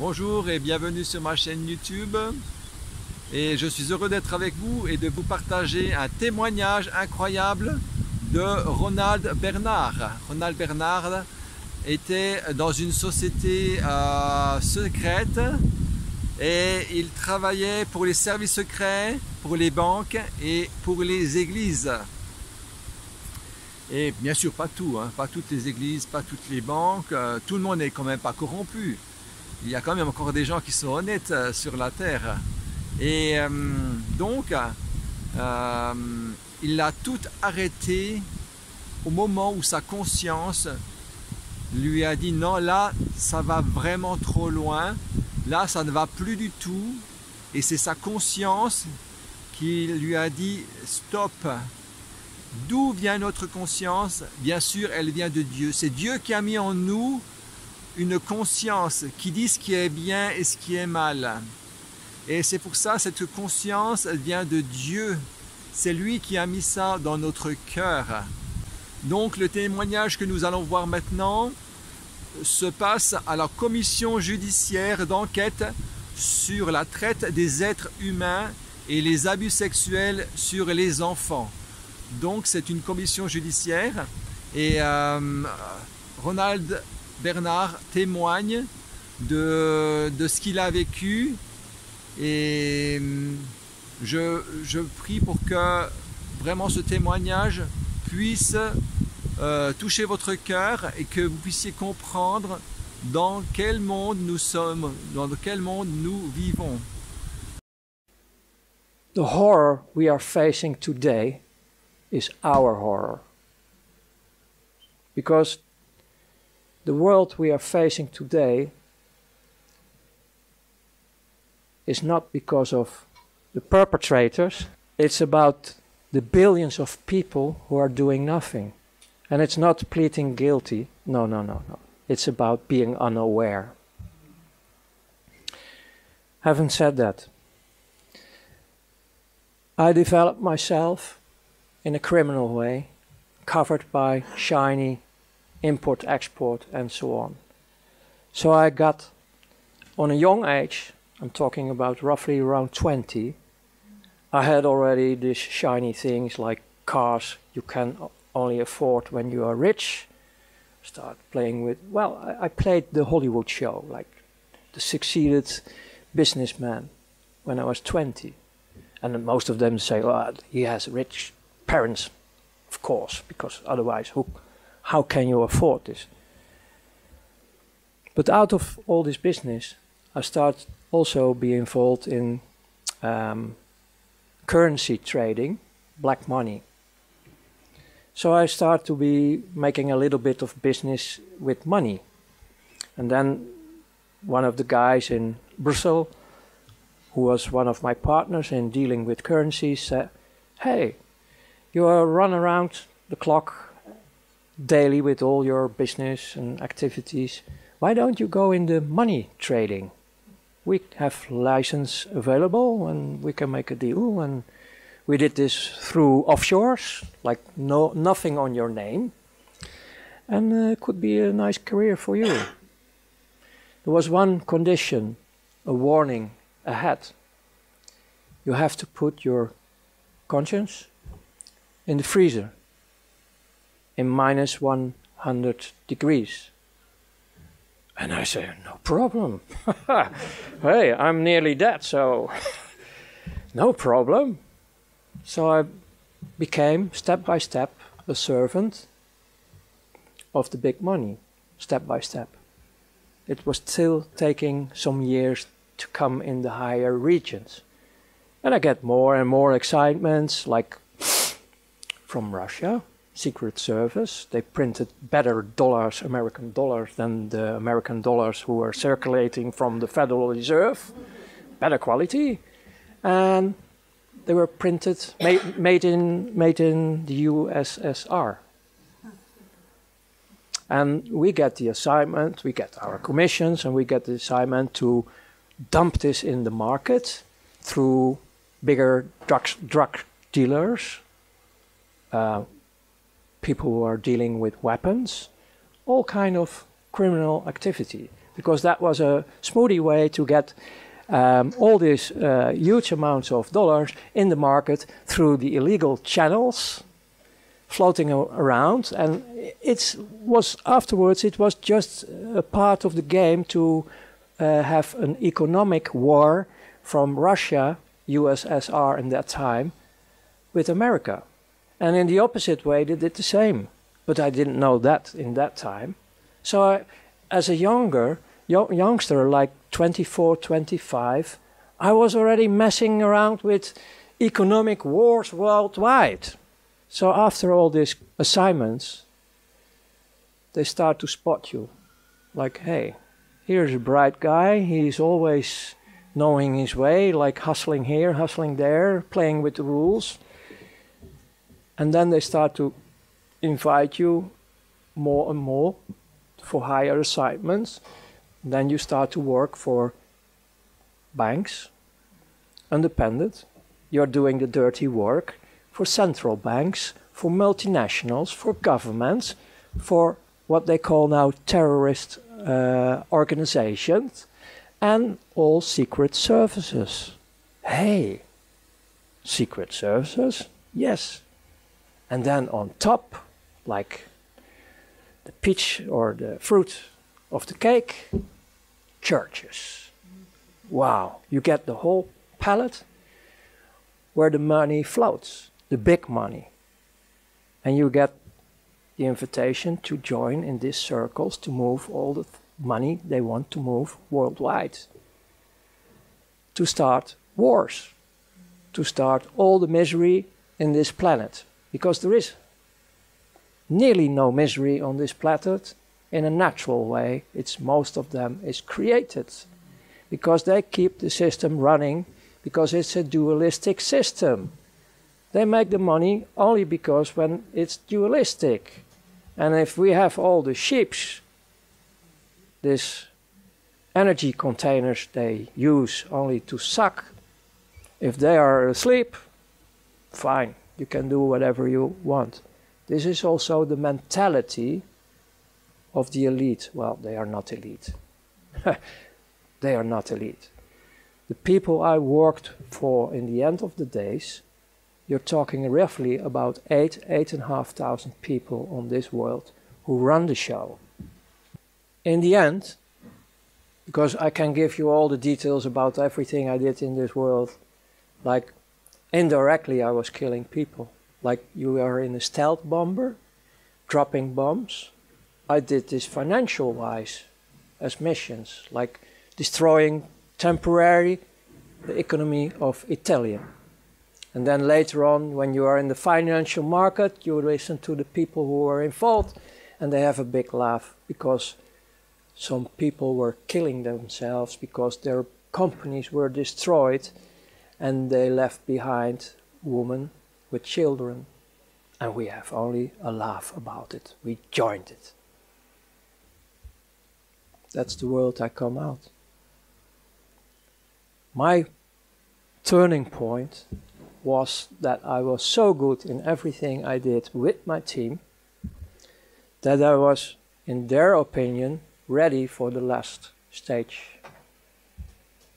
Bonjour et bienvenue sur ma chaîne YouTube. Et je suis heureux d'être avec vous et de vous partager un témoignage incroyable de Ronald Bernard. Ronald Bernard était dans une société secrète et il travaillait pour les services secrets, pour les banques et pour les églises. Et bien sûr pas tout, hein, pas toutes les églises, pas toutes les banques, tout le monde n'est quand même pas corrompu. Il y a quand même encore des gens qui sont honnêtes sur la terre. Et donc, il a tout arrêté au moment où sa conscience lui a dit non, là, ça va vraiment trop loin, là, ça ne va plus du tout. Et c'est sa conscience qui lui a dit stop. D'où vient notre conscience? Bien sûr, elle vient de Dieu. C'est Dieu qui a mis en nous une conscience qui dit ce qui est bien et ce qui est mal. Et c'est pour ça, cette conscience, elle vient de Dieu. C'est lui qui a mis ça dans notre cœur. Donc le témoignage que nous allons voir maintenant se passe à la commission judiciaire d'enquête sur la traite des êtres humains et les abus sexuels sur les enfants. Donc c'est une commission judiciaire et Ronald Bernard témoigne de ce qu'il a vécu et je prie pour que vraiment ce témoignage puisse toucher votre cœur et que vous puissiez comprendre dans quel monde nous sommes, dans quel monde nous vivons. The horror we are facing today is our horror. Because the world we are facing today is not because of the perpetrators, it's about the billions of people who are doing nothing. And it's not pleading guilty, no. It's about being unaware. Having said that, I developed myself in a criminal way, covered by shiny import, export, and so on. So I got, on a young age, I'm talking about roughly around 20, I had already these shiny things like cars you can only afford when you are rich. Start playing with, well, I played the Hollywood show, like the succeeded businessman when I was 20. And most of them say, oh, he has rich parents, of course, because otherwise how can you afford this? But out of all this business, I start also be involved in currency trading, black money. So I start to be making a little bit of business with money. And then one of the guys in Brussels, who was one of my partners in dealing with currencies, said, hey, you run around the clock daily with all your business and activities. Why don't you go into money trading? We have license available and we can make a deal. And we did this through offshores, like nothing on your name. And it could be a nice career for you. There was one condition, a warning ahead. You have to put your conscience in the freezer in minus 100 degrees. And I say, no problem. Hey, I'm nearly dead, so no problem. So I became, step by step, a servant of the big money, step by step. It was still taking some years to come in the higher regions. And I get more and more excitements, like from Russia, Secret Service. They printed better dollars, American dollars, than the American dollars who were circulating from the Federal Reserve. Better quality. And they were printed, made in the USSR. And we get the assignment, we get our commissions, and we get the assignment to dump this in the market through bigger drug dealers, people who are dealing with weapons, all kind of criminal activity. because that was a smoothie way to get all these huge amounts of dollars in the market through the illegal channels floating around. And afterwards it was just a part of the game to have an economic war from Russia, USSR in that time, with America. And in the opposite way they did the same. But I didn't know that in that time. So as a youngster, like 24, 25, I was already messing around with economic wars worldwide. So after all these assignments, they start to spot you. Like, hey, here's a bright guy, he's always knowing his way, like hustling here, hustling there, playing with the rules. And then they start to invite you more and more for higher assignments. Then you start to work for banks, independent. You're doing the dirty work for central banks, for multinationals, for governments, for what they call now terrorist organizations, and all secret services. Hey, secret services? Yes. And then on top, like the peach or the fruit of the cake, churches. Wow, you get the whole palette where the money floats, the big money. And you get the invitation to join in these circles to move all the money they want to move worldwide. To start wars, to start all the misery in this planet. Because there is nearly no misery on this planet in a natural way. Most of them is created. Because they keep the system running, because it's a dualistic system. They make the money only because when it's dualistic. And if we have all the ships, these energy containers they use only to suck, if they are asleep, fine, you can do whatever you want. This is also the mentality of the elite. Well, they are not elite. They are not elite. The people I worked for in the end of the days, you're talking roughly about 8,500 people on this world who run the show. In the end, because I can give you all the details about everything I did in this world, like indirectly I was killing people. Like you are in a stealth bomber, dropping bombs. I did this financial-wise as missions, like destroying temporarily the economy of Italy. And then later on, when you are in the financial market, you listen to the people who are involved, and they have a big laugh because some people were killing themselves because their companies were destroyed and they left behind women with children. And we have only a laugh about it. We joined it. That's the world I come out. My turning point was that I was so good in everything I did with my team that I was, in their opinion, ready for the last stage.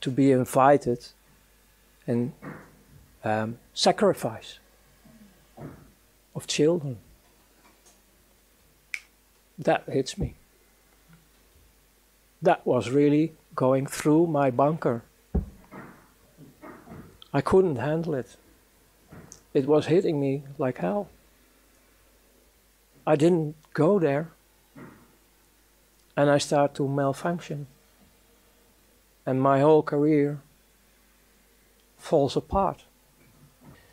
To be invited in sacrifice of children. That hits me. That was really going through my bunker. I couldn't handle it. It was hitting me like hell. I didn't go there. And I started to malfunction. And my whole career falls apart.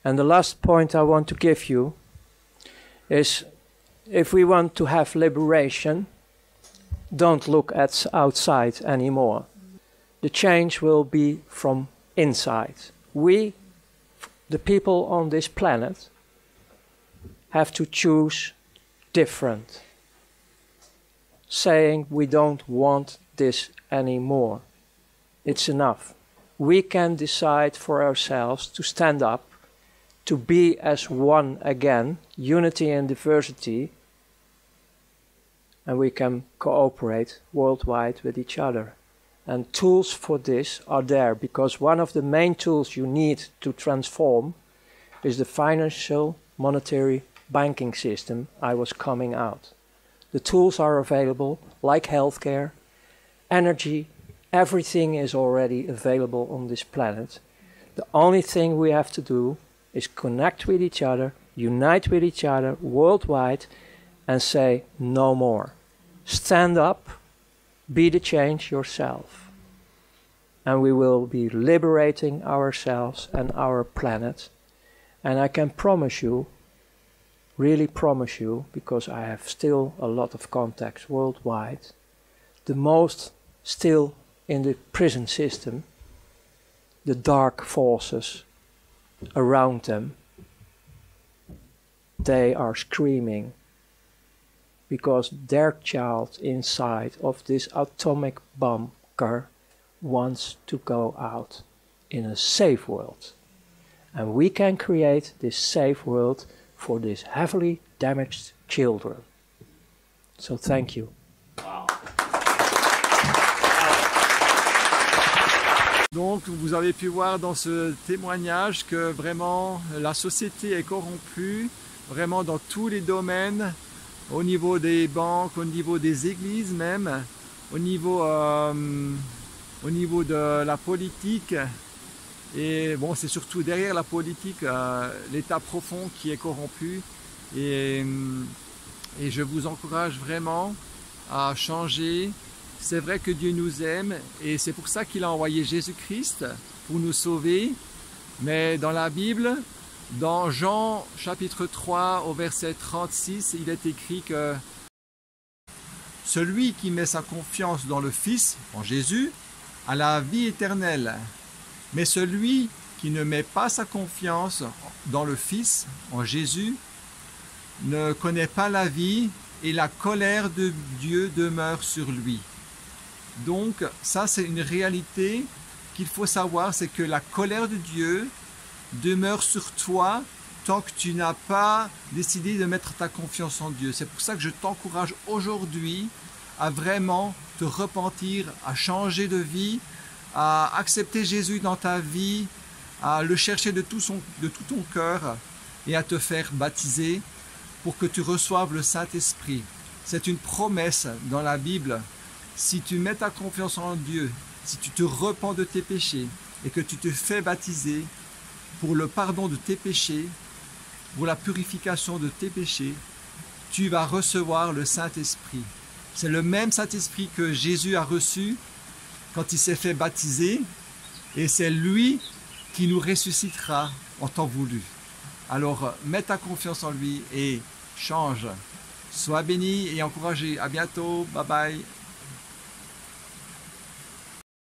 And the last point I want to give you is, if we want to have liberation, don't look at outside anymore. The change will be from inside. We, the people on this planet, have to choose different. Saying we don't want this anymore. It's enough. We can decide for ourselves to stand up, to be as one again, unity and diversity, and we can cooperate worldwide with each other. And tools for this are there, because one of the main tools you need to transform is the financial, monetary, banking system I was coming out. The tools are available, like healthcare, energy, everything is already available on this planet. The only thing we have to do is connect with each other, unite with each other worldwide, and say no more. Stand up, be the change yourself. And we will be liberating ourselves and our planet. And I can promise you, really promise you, because I have still a lot of contacts worldwide, the most still in the prison system, the dark forces around them, they are screaming because their child inside of this atomic bunker wants to go out in a safe world. And we can create this safe world for these heavily damaged children. So thank you. Wow. Donc vous avez pu voir dans ce témoignage que vraiment la société est corrompue, vraiment dans tous les domaines, au niveau des banques, au niveau des églises même, au niveau de la politique. Et bon, c'est surtout derrière la politique, l'état profond qui est corrompu. Et je vous encourage vraiment à changer. C'est vrai que Dieu nous aime et c'est pour ça qu'il a envoyé Jésus-Christ pour nous sauver. Mais dans la Bible, dans Jean chapitre 3 au verset 36, il est écrit que celui qui met sa confiance dans le Fils, en Jésus, a la vie éternelle. Mais celui qui ne met pas sa confiance dans le Fils, en Jésus, ne connaît pas la vie et la colère de Dieu demeure sur lui. Donc ça c'est une réalité qu'il faut savoir, c'est que la colère de Dieu demeure sur toi tant que tu n'as pas décidé de mettre ta confiance en Dieu. C'est pour ça que je t'encourage aujourd'hui à vraiment te repentir, à changer de vie, à accepter Jésus dans ta vie, à le chercher de tout ton cœur et à te faire baptiser pour que tu reçoives le Saint-Esprit. C'est une promesse dans la Bible. Si tu mets ta confiance en Dieu, si tu te repens de tes péchés et que tu te fais baptiser pour le pardon de tes péchés, pour la purification de tes péchés, tu vas recevoir le Saint-Esprit. C'est le même Saint-Esprit que Jésus a reçu quand il s'est fait baptiser, et c'est lui qui nous ressuscitera en temps voulu. Alors, mets ta confiance en lui et change. Sois béni et encouragé. À bientôt. Bye bye.